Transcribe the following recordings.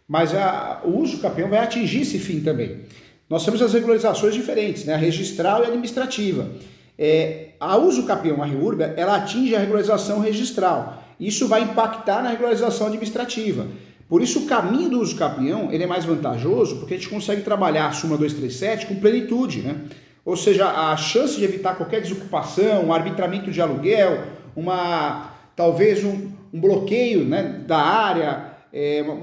Mas o uso campeão vai atingir esse fim também. Nós temos as regularizações diferentes, né? A registral e a administrativa. A uso campeão, a REURB, ela atinge a regularização registral. Isso vai impactar na regularização administrativa. Por isso o caminho do uso campeão ele é mais vantajoso, porque a gente consegue trabalhar a súmula 237 com plenitude, né? Ou seja, a chance de evitar qualquer desocupação, um arbitramento de aluguel, talvez um bloqueio, né, da área,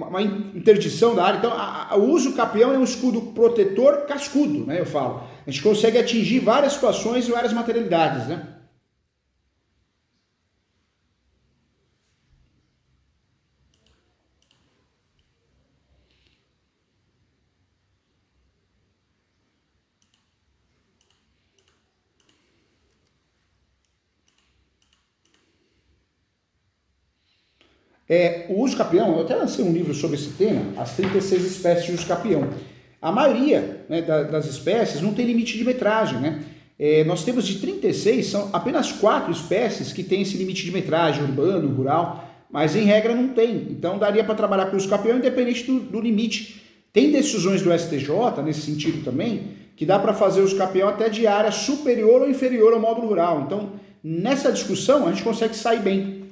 uma interdição da área. Então, o uso campeão é um escudo protetor cascudo, né, eu falo. A gente consegue atingir várias situações e várias materialidades, né? O uso capião, eu até lancei um livro sobre esse tema, as 36 espécies de uso capião. A maioria, né, das espécies não tem limite de metragem, né? Nós temos de 36, são apenas 4 espécies que têm esse limite de metragem, urbano, rural, mas em regra não tem. Então daria para trabalhar com o uso capião independente do limite. Tem decisões do STJ, nesse sentido também, que dá para fazer o uso capião até de área superior ou inferior ao módulo rural. Então, nessa discussão, a gente consegue sair bem.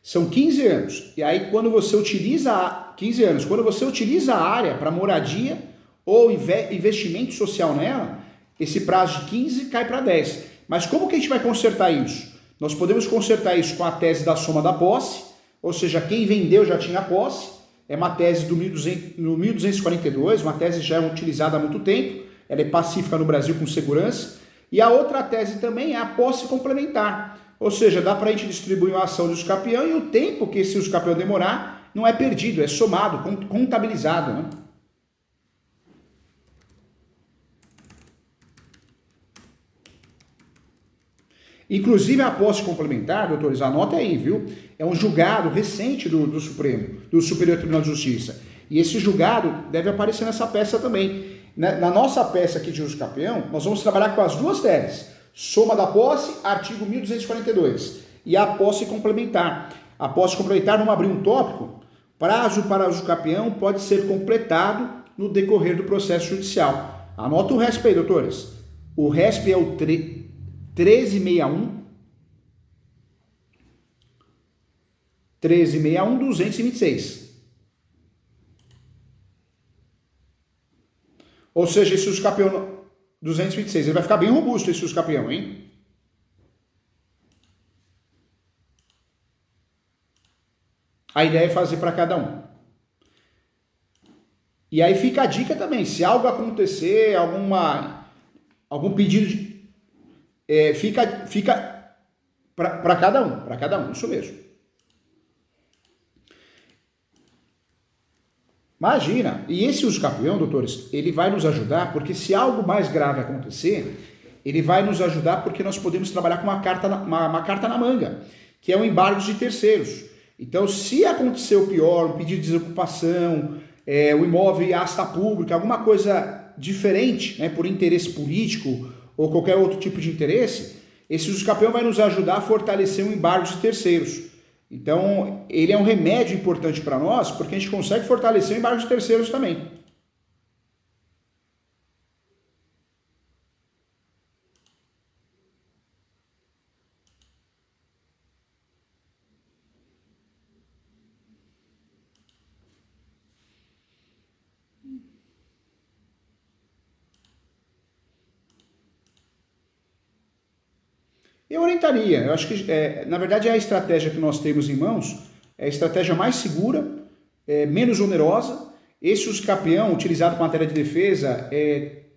São 15 anos. E aí quando você utiliza 15 anos, quando você utiliza a área para moradia ou investimento social nela, esse prazo de 15 cai para 10. Mas como que a gente vai consertar isso? Nós podemos consertar isso com a tese da soma da posse, ou seja, quem vendeu já tinha posse, é uma tese do 1242, uma tese já utilizada há muito tempo, ela é pacífica no Brasil com segurança, e a outra tese também é a posse complementar. Ou seja, dá para a gente distribuir uma ação de uso campeão e o tempo que esse uso campeão demorar não é perdido, é somado, contabilizado, né? Inclusive a posse complementar, doutores, anota aí, viu? É um julgado recente do Supremo, do Superior Tribunal de Justiça. E esse julgado deve aparecer nessa peça também. Na nossa peça aqui de uso campeão, nós vamos trabalhar com as duas teses. Soma da posse, artigo 1242. E a posse complementar. A posse complementar, vamos abrir um tópico. Prazo para uso campeão pode ser completado no decorrer do processo judicial. Anota o RESP aí, doutores. O RESP é o 1361 226. Ou seja, esse uso campeão 226, ele vai ficar bem robusto esse uso campeão, hein? A ideia é fazer para cada um. E aí fica a dica também, se algo acontecer, algum pedido fica para cada um, isso mesmo. Imagina, e esse uso campeão, doutores, ele vai nos ajudar, porque se algo mais grave acontecer, ele vai nos ajudar porque nós podemos trabalhar com uma carta na manga, que é o embargo de terceiros. Então, se acontecer o pior, um pedido de desocupação, o imóvel em asta pública, alguma coisa diferente, né, por interesse político ou qualquer outro tipo de interesse, esse uso campeão vai nos ajudar a fortalecer o embargo de terceiros. Então, ele é um remédio importante para nós, porque a gente consegue fortalecer o embargo de terceiros também. Eu orientaria, eu acho que, na verdade, é a estratégia que nós temos em mãos, é a estratégia mais segura, menos onerosa. Esse uso campeão, utilizado para matéria de defesa,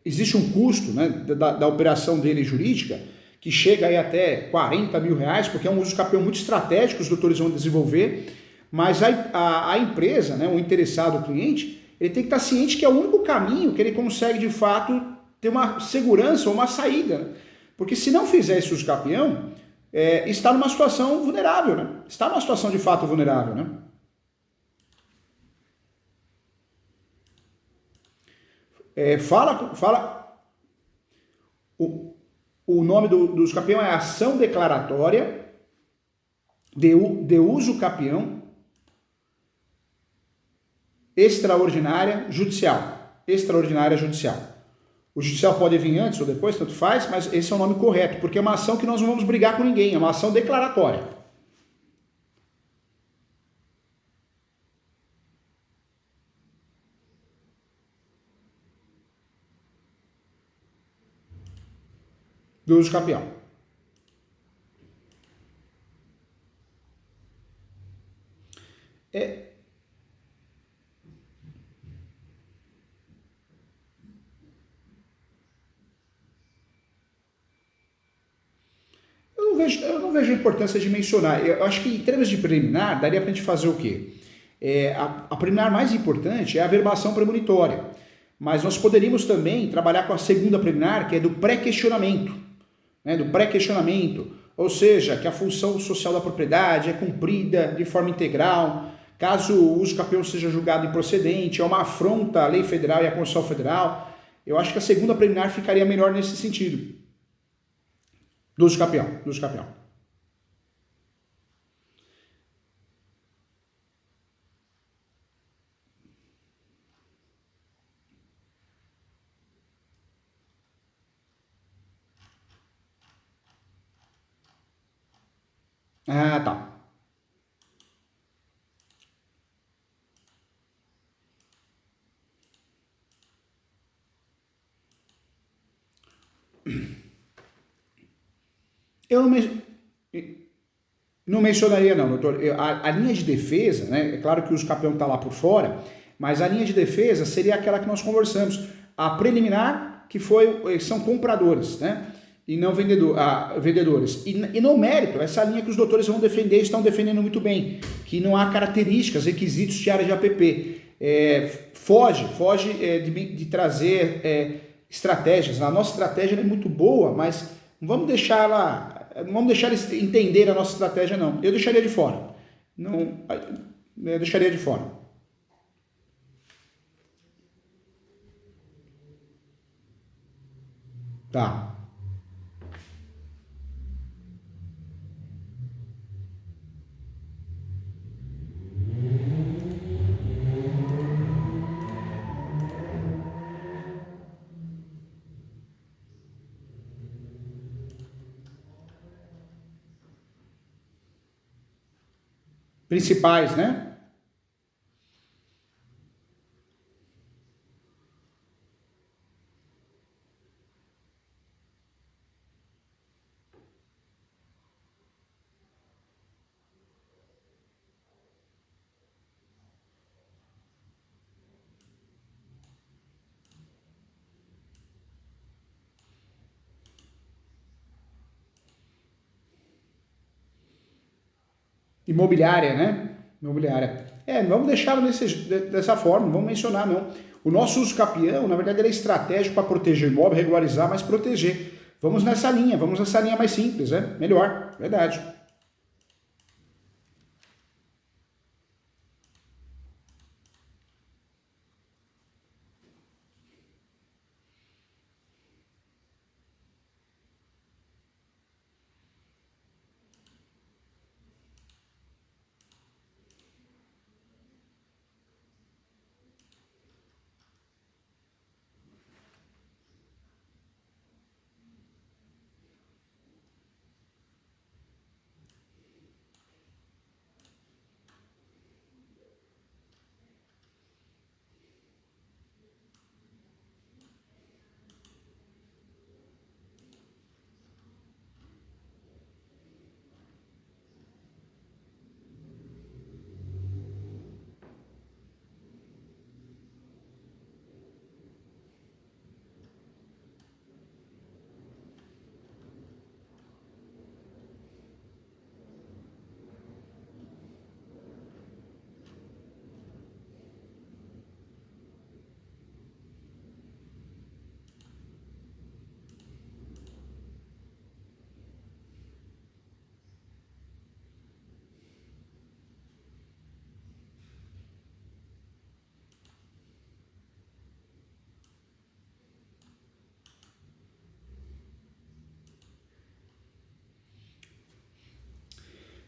existe um custo, né, da operação dele jurídica, que chega aí até 40 mil reais, porque é um uso campeão muito estratégico, os doutores vão desenvolver, mas a empresa, né, o interessado, o cliente, ele tem que estar ciente que é o único caminho que ele consegue, de fato, ter uma segurança ou uma saída. Porque se não fizer esse uso campeão, está numa situação vulnerável, né? Está numa situação de fato vulnerável, né? Fala O nome do uso capião é ação declaratória de uso capião extraordinária judicial. Extraordinária judicial. O judicial pode vir antes ou depois, tanto faz, mas esse é o nome correto, porque é uma ação que nós não vamos brigar com ninguém, é uma ação declaratória. Do uso capião. Eu não vejo a importância de mencionar. Eu acho que em termos de preliminar, daria para a gente fazer o quê? A preliminar mais importante é a averbação premonitória. Mas nós poderíamos também trabalhar com a segunda preliminar, que é do pré-questionamento. Né, do pré-questionamento. Ou seja, que a função social da propriedade é cumprida de forma integral, caso o uso capião seja julgado improcedente, é uma afronta à lei federal e à Constituição Federal. Eu acho que a segunda preliminar ficaria melhor nesse sentido. Do uso capião. Do uso capião. Ah, tá. Eu não mencionaria não, doutor. A linha de defesa, né? É claro que o uso capião está lá por fora, mas a linha de defesa seria aquela que nós conversamos. A preliminar, são compradores, né? E não vendedores. E no mérito, essa linha que os doutores vão defender, estão defendendo muito bem, que não há características, requisitos de área de APP. Foge de trazer estratégias. A nossa estratégia é muito boa, mas não vamos deixar eles entender a nossa estratégia, não. Eu deixaria de fora. Não, eu deixaria de fora. Tá. Principais, né? Imobiliária, né? Imobiliária. Não vamos deixá-lo dessa forma, não vamos mencionar, não. O nosso uso capião, na verdade, ele é estratégico para proteger o imóvel, regularizar, mas proteger. Vamos nessa linha mais simples, né? Melhor, verdade.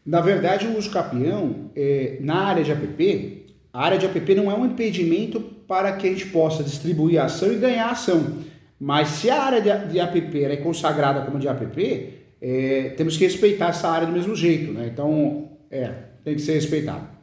Na verdade, o uso capião, na área de APP, a área de APP não é um impedimento para que a gente possa distribuir a ação e ganhar a ação. Mas se a área de APP é consagrada como de APP, temos que respeitar essa área do mesmo jeito, né? Então, tem que ser respeitado.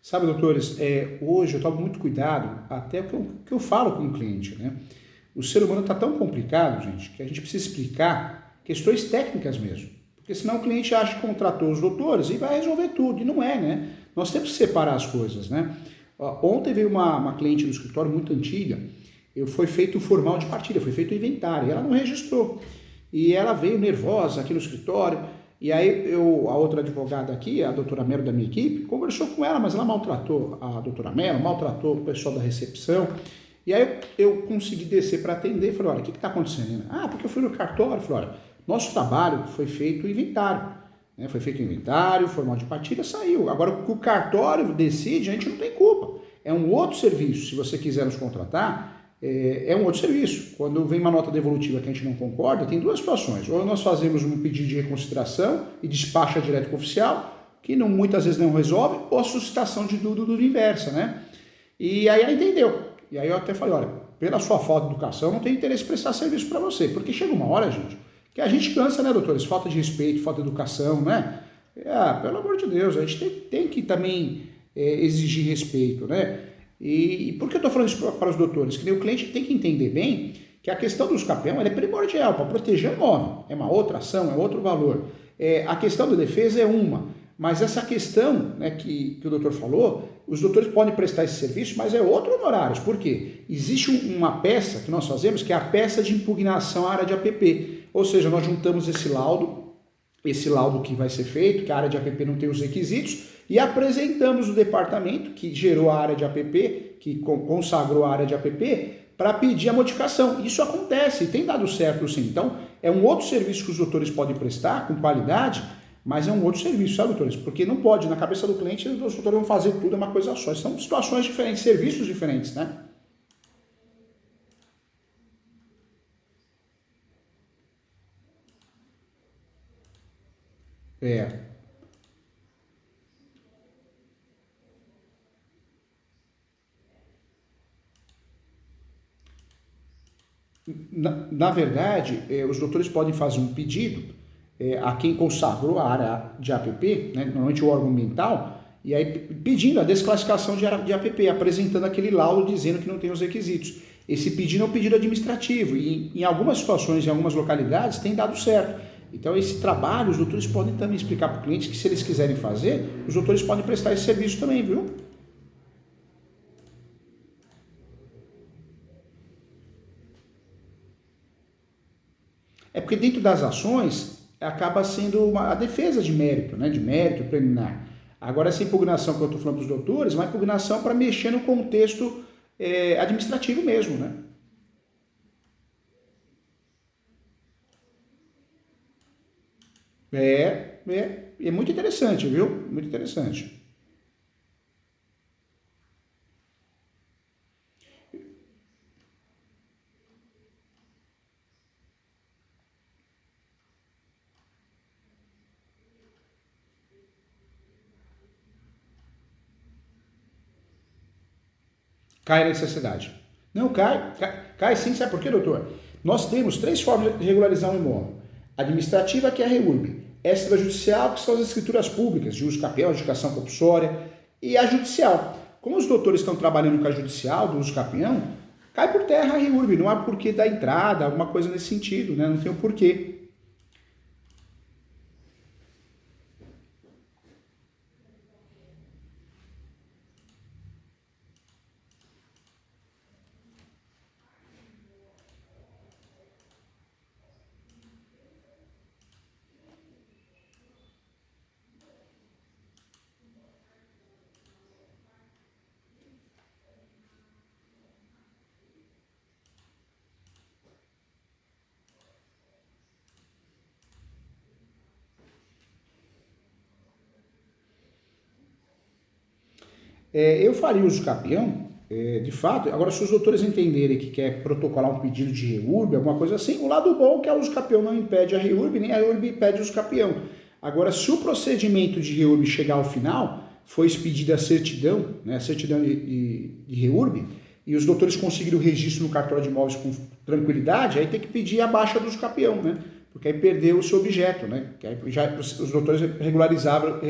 Sabe, doutores, hoje eu tomo muito cuidado, até que eu falo com o cliente, né? O ser humano está tão complicado, gente, que a gente precisa explicar questões técnicas mesmo. Porque senão o cliente acha que contratou os doutores e vai resolver tudo, e não é, né? Nós temos que separar as coisas, né? Ontem veio uma cliente do escritório muito antiga, foi feito o formal de partilha, foi feito o inventário, e ela não registrou. E ela veio nervosa aqui no escritório, e aí a outra advogada aqui, a doutora Melo da minha equipe, conversou com ela, mas ela maltratou a doutora Melo, maltratou o pessoal da recepção. E aí eu consegui descer para atender e falei, olha, o que está acontecendo? Porque eu fui no cartório. Falei, olha, nosso trabalho foi feito o inventário. Né? Foi feito o inventário, o formal de partilha saiu. Agora, o que o cartório decide, a gente não tem culpa. É um outro serviço. Se você quiser nos contratar, é um outro serviço. Quando vem uma nota devolutiva que a gente não concorda, tem duas situações. Ou nós fazemos um pedido de reconsideração e despacha direto com o oficial, que muitas vezes não resolve, ou a suscitação de dúvida inversa, né? E aí ela entendeu. E aí eu até falei, olha, pela sua falta de educação, não tem interesse em prestar serviço para você. Porque chega uma hora, gente, que a gente cansa, né, doutores? Falta de respeito, falta de educação, né? Pelo amor de Deus, a gente tem que também exigir respeito, né? E por que eu estou falando isso para os doutores? Que o cliente tem que entender bem que a questão do uso capião é primordial para proteger o imóvel. É uma outra ação, é outro valor. A questão da defesa é uma, mas essa questão, né, que o doutor falou, os doutores podem prestar esse serviço, mas é outro honorários. Por quê? Existe uma peça que nós fazemos, que é a peça de impugnação à área de APP. Ou seja, nós juntamos esse laudo que vai ser feito, que a área de APP não tem os requisitos, e apresentamos o departamento que gerou a área de APP, que consagrou a área de APP, para pedir a modificação. Isso acontece, tem dado certo sim. Então, é um outro serviço que os doutores podem prestar com qualidade, mas é um outro serviço, sabe, doutores? Porque não pode, na cabeça do cliente, os doutores vão fazer tudo, é uma coisa só. São situações diferentes, serviços diferentes, né? É. Na verdade, os doutores podem fazer um pedido a quem consagrou a área de APP, né, normalmente o órgão ambiental, e aí pedindo a desclassificação de APP, apresentando aquele laudo dizendo que não tem os requisitos. Esse pedido é um pedido administrativo e em algumas situações, em algumas localidades, tem dado certo. Então esse trabalho, os doutores podem também explicar para o cliente que se eles quiserem fazer, os doutores podem prestar esse serviço também, viu? É porque dentro das ações acaba sendo a defesa de mérito, né? De mérito preliminar. Agora, essa impugnação que eu estou falando dos doutores, é uma impugnação para mexer no contexto administrativo mesmo, né? É muito interessante, viu? Muito interessante. Cai a necessidade. Não cai sim, sabe por quê, doutor? Nós temos três formas de regularizar um imóvel. Administrativa, que é a REURB. Extrajudicial, que são as escrituras públicas, de uso capião, adjudicação compulsória. E a judicial. Como os doutores estão trabalhando com a judicial, do uso capião, cai por terra a REURB, não há porquê da entrada, alguma coisa nesse sentido, né? Não tem o porquê. Eu faria uso capião, de fato. Agora, se os doutores entenderem que quer protocolar um pedido de REURB, alguma coisa assim, o lado bom é que a uso capião não impede a REURB, nem a REURB impede o uso capião. Agora, se o procedimento de REURB chegar ao final, foi expedida a certidão, né, a certidão de REURB, e os doutores conseguiram o registro no cartório de imóveis com tranquilidade, aí tem que pedir a baixa do uso capião, né? Porque aí perdeu o seu objeto, né? Que aí já, os doutores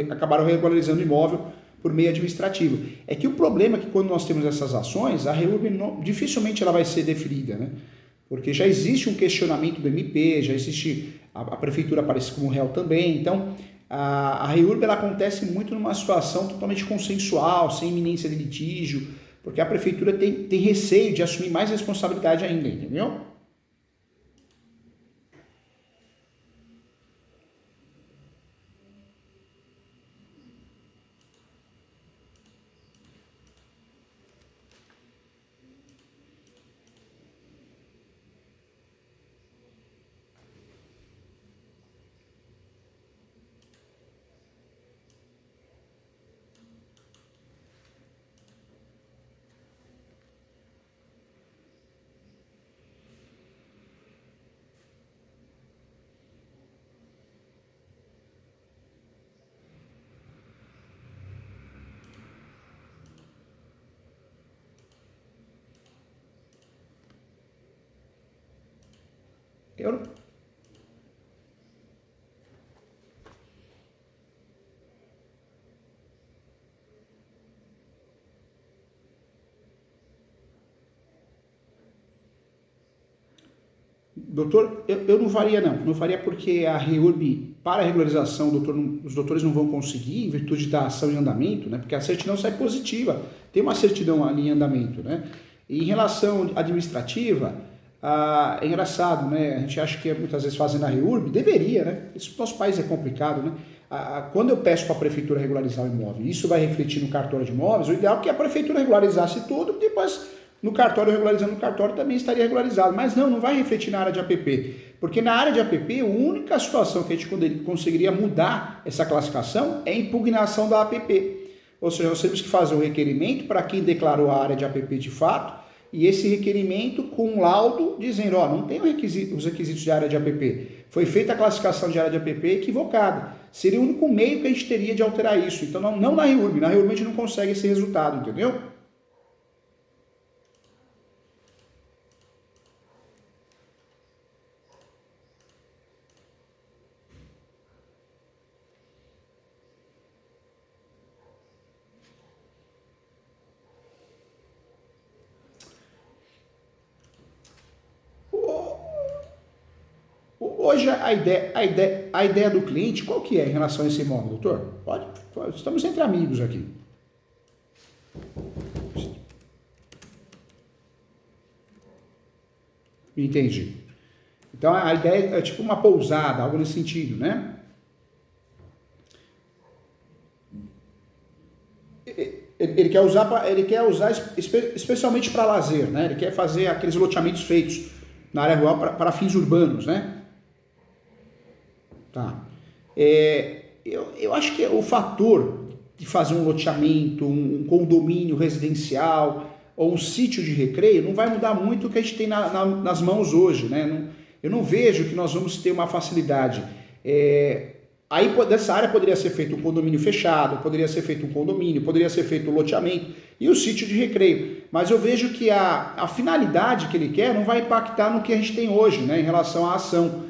acabaram regularizando o imóvel por meio administrativo. É que o problema é que quando nós temos essas ações, a REURB dificilmente ela vai ser deferida, né? Porque já existe um questionamento do MP, já existe, a prefeitura aparece como réu também, então a REURB ela acontece muito numa situação totalmente consensual, sem iminência de litígio, porque a prefeitura tem receio de assumir mais responsabilidade ainda, entendeu? Eu, doutor, eu não faria não. Não faria porque a REURB, para a regularização, os doutores não vão conseguir, em virtude da ação em andamento, né? Porque a certidão sai positiva. Tem uma certidão ali em andamento, né? E em relação administrativa, é engraçado, né? A gente acha que muitas vezes fazem na REURB, deveria, né? Isso no nosso país é complicado, né? Quando eu peço para a prefeitura regularizar o imóvel, isso vai refletir no cartório de imóveis, o ideal é que a prefeitura regularizasse tudo, depois no cartório, regularizando no cartório, também estaria regularizado. Mas não vai refletir na área de APP. Porque na área de APP, a única situação que a gente conseguiria mudar essa classificação é a impugnação da APP. Ou seja, nós temos que fazer um requerimento para quem declarou a área de APP de fato, e esse requerimento com um laudo dizendo, ó, não tem os requisitos de área de APP. Foi feita a classificação de área de APP equivocada. Seria o único meio que a gente teria de alterar isso. Então, não na REURB. Na REURB a gente não consegue esse resultado, entendeu? Hoje a ideia do cliente, qual que é em relação a esse imóvel, doutor? Pode, estamos entre amigos aqui. Entendi. Então a ideia é tipo uma pousada, algo nesse sentido, né? Ele quer usar especialmente para lazer, né? Ele quer fazer aqueles loteamentos feitos na área rural para fins urbanos, né? Tá. Eu acho que o fator de fazer um loteamento, um condomínio residencial ou um sítio de recreio não vai mudar muito o que a gente tem nas mãos hoje, né? Eu não vejo que nós vamos ter uma facilidade. Aí dessa área poderia ser feito um condomínio fechado, poderia ser feito um condomínio, poderia ser feito um loteamento e o sítio de recreio. Mas eu vejo que a finalidade que ele quer não vai impactar no que a gente tem hoje, né, em relação à ação.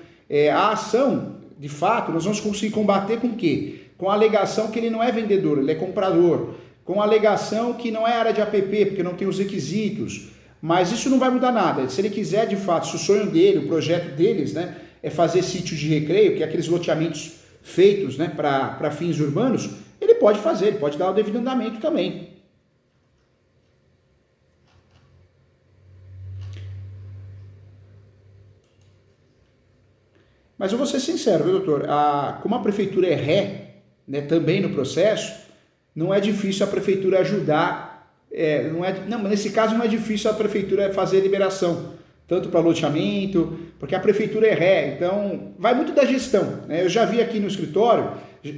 A ação, de fato, nós vamos conseguir combater com o quê? Com a alegação que ele não é vendedor, ele é comprador. Com a alegação que não é área de APP, porque não tem os requisitos. Mas isso não vai mudar nada. Se ele quiser, de fato, se o sonho dele, o projeto deles, né, é fazer sítio de recreio, que é aqueles loteamentos feitos, né, para fins urbanos, ele pode fazer, ele pode dar o devido andamento também. Mas eu vou ser sincero, viu, doutor? Como a prefeitura é ré, né, também no processo, não é difícil a prefeitura ajudar. Não, nesse caso não é difícil a prefeitura fazer a liberação, tanto para loteamento, porque a prefeitura é ré, então vai muito da gestão. Né? Eu já vi aqui no escritório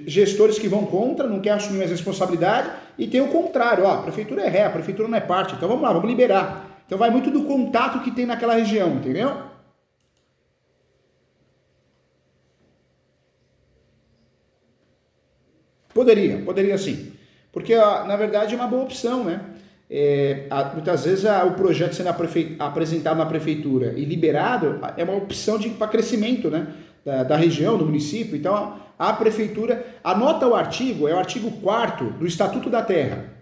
gestores que vão contra, não querem assumir as responsabilidades, e tem o contrário, ó, a prefeitura é ré, a prefeitura não é parte, então vamos lá, vamos liberar. Então vai muito do contato que tem naquela região, entendeu? Poderia sim. Porque, na verdade, é uma boa opção, né? Muitas vezes o projeto sendo apresentado na prefeitura e liberado é uma opção para crescimento, né? Da região, do município. Então, a prefeitura anota o artigo, é o artigo 4º do Estatuto da Terra.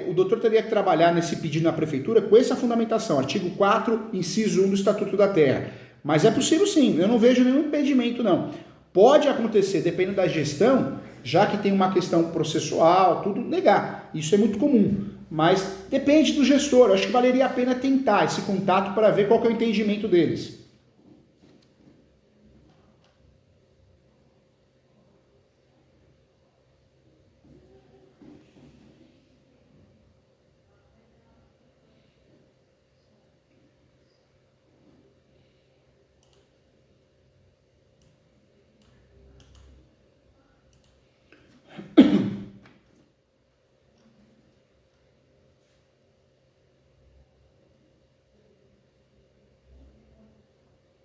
O doutor teria que trabalhar nesse pedido na prefeitura com essa fundamentação, artigo 4, inciso 1 do Estatuto da Terra. Mas é possível sim, eu não vejo nenhum impedimento não. Pode acontecer, dependendo da gestão, já que tem uma questão processual, tudo, negar. Isso é muito comum. Mas depende do gestor. Eu acho que valeria a pena tentar esse contato para ver qual que é o entendimento deles.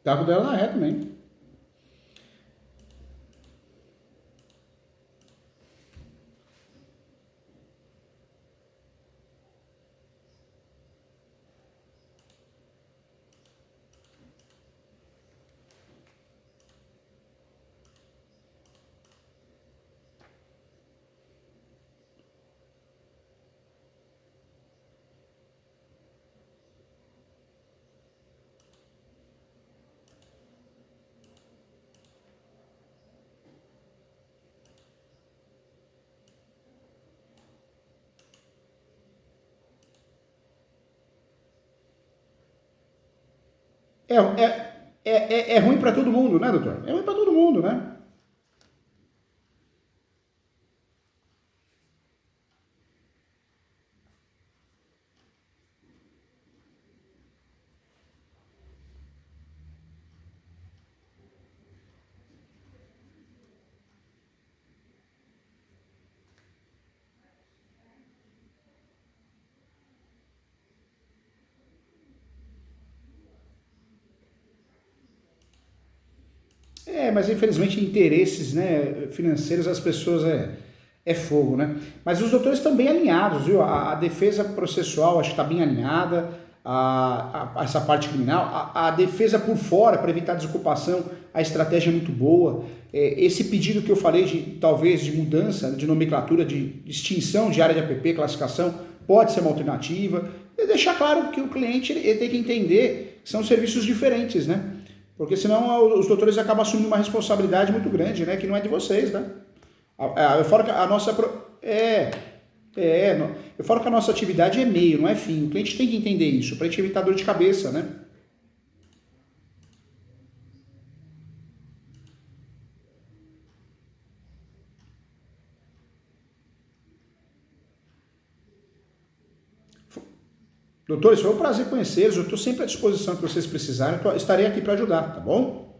Tá com dela na ré também. É, é ruim para todo mundo, né, doutor? É ruim para todo mundo, né? Mas infelizmente interesses, né, financeiros as pessoas é fogo, né? Mas os doutores estão bem alinhados, viu? A defesa processual acho que está bem alinhada, essa parte criminal, a defesa por fora para evitar desocupação, a estratégia é muito boa. Esse pedido que eu falei talvez de mudança de nomenclatura, de extinção de área de APP, classificação, pode ser uma alternativa. E deixar claro que o cliente ele tem que entender que são serviços diferentes, né? Porque senão os doutores acabam assumindo uma responsabilidade muito grande, né? Que não é de vocês, né? Eu falo que a nossa... eu falo que a nossa atividade é meio, não é fim. O cliente tem que entender isso, para a gente evitar dor de cabeça, né? Doutores, foi um prazer conhecê-los. Eu estou sempre à disposição que vocês precisarem. Estarei aqui para ajudar, tá bom?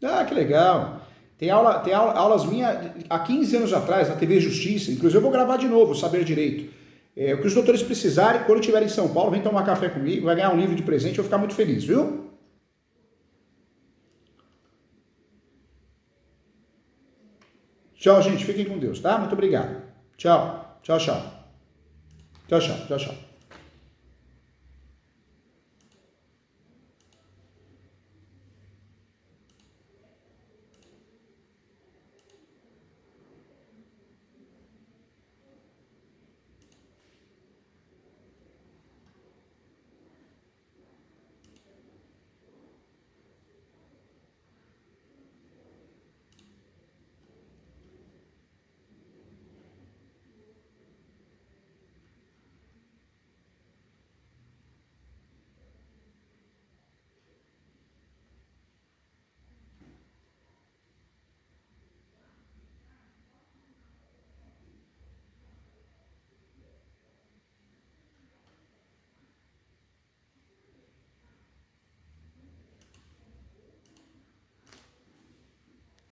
Ah, que legal. Tem aulas minhas há 15 anos atrás, na TV Justiça. Inclusive eu vou gravar de novo, o Saber Direito. O que os doutores precisarem, quando estiverem em São Paulo, vem tomar café comigo, vai ganhar um livro de presente, eu vou ficar muito feliz, viu? Tchau, gente. Fiquem com Deus, tá? Muito obrigado. Tchau. Tchau, tchau. Tchau, tchau. Tchau, tchau.